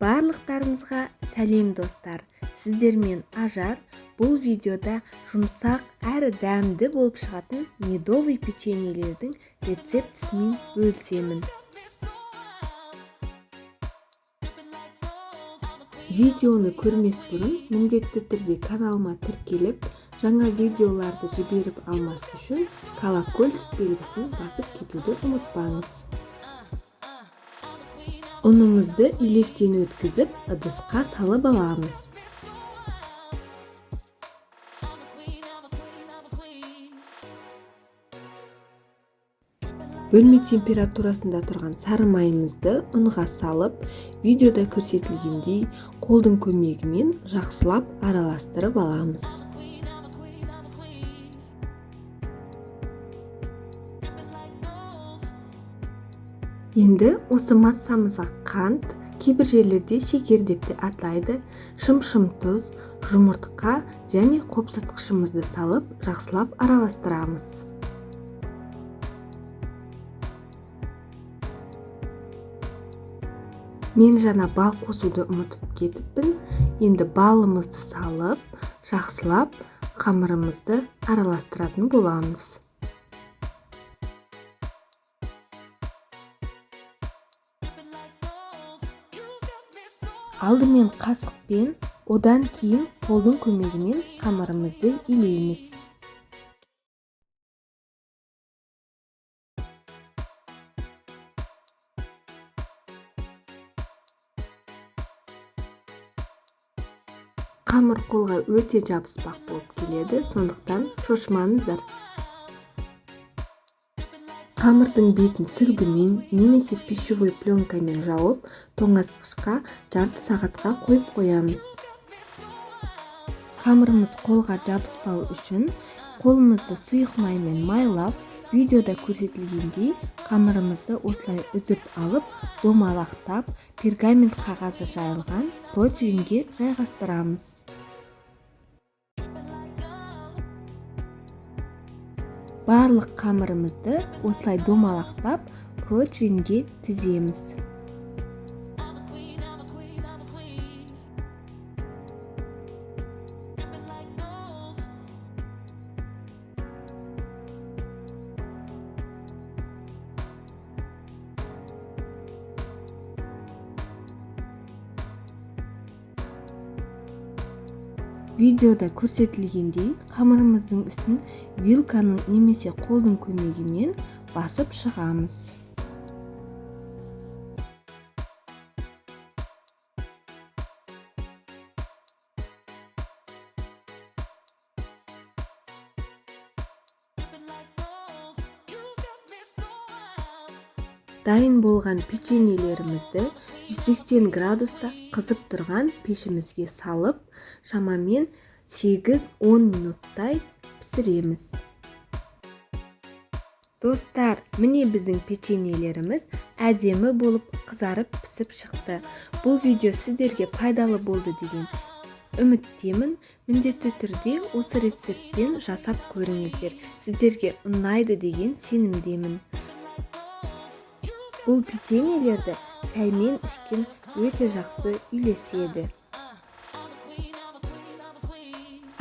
Барлықтарыңызға сәлем достар. Сіздермен Ажар. Бұл видеода жұмсақ әрі дәмді болып шығатын медовый печеньелердің рецептісімен бөлісемін. Видеоны көрмес бұрын міндетті түрде каналыма тіркеліп, жаңа видеоларды жіберіп алмас үшін колокольчик белгісін басып кетуді ұмытпаңыз. Ұнымызды електен өткізіп, ыдысқа салып аламыз. Бөлме температурасында тұрған сары майымызды ұнға салып, видеода көрсетілгендей қолдың көмегімен жақсылап араластырып аламыз. Енді осы массамызға қант, кейбір жерлерде шекер деп те аталады, шым-шым тұз, жұмыртқа және қопсытқышымызды салып, жақсылап араластырамыз. Мен жаңа бал қосуды ұмытып кетіппін. Енді балымызды салып, жақсылап қамырымызды араластыратын боламыз. Алдымен қасықпен, одан кейін қолдың көмегімен қамырымызды илейміз. Қамыр қолға өте жабыспақ болып келеді, сондықтан шошымаңыздар. Қамырдың бетін сүлгімен немесе пищевой пленкамен жауып, тоңазытқышқа жарты сағатқа қойып қоямыз. Қамырымыз қолға жабыспау үшін қолымызды сұйық маймен майлап, видеода көрсетілгендей қамырымызды осылай үзіп алып, домалақтап, пергамент қағазы жайылған противеньге жайғастырамыз. Барлық қамырымызды осылай домалақтап, противеньге тіземіз. Видеода көрсетілгендей қамырымыздың үстін вилканың немесе қолдың көмегімен басып шығамыз. Дайын болған печеньелерімізді 180 градуста қызып тұрған пешімізге салып, шамамен 8-10 минуттай пісіреміз. Достар, міне біздің печеньелеріміз әдемі болып қызарып пісіп шықты. Бұл видео сіздерге пайдалы болды деген үміттемін. Міндетті түрде осы рецептпен жасап көріңіздер. Сіздерге ұнайды деген сенімдемін. Бұл печеньелерді шаймен ішкен өте жақсы үйлеседі.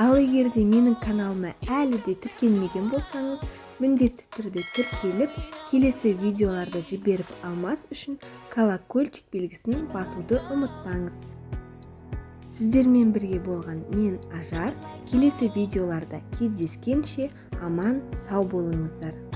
Ал егерде менің каналыма әлі де тіркелмеген болсаңыз, міндетті түрде тіркеліп, келесі видеоларды жіберіп алмас үшін колокольчик белгісін басуды ұмытпаңыз. Сіздермен бірге болған мен Ажар. Келесі видеоларда кездескенше аман сау болыңыздар.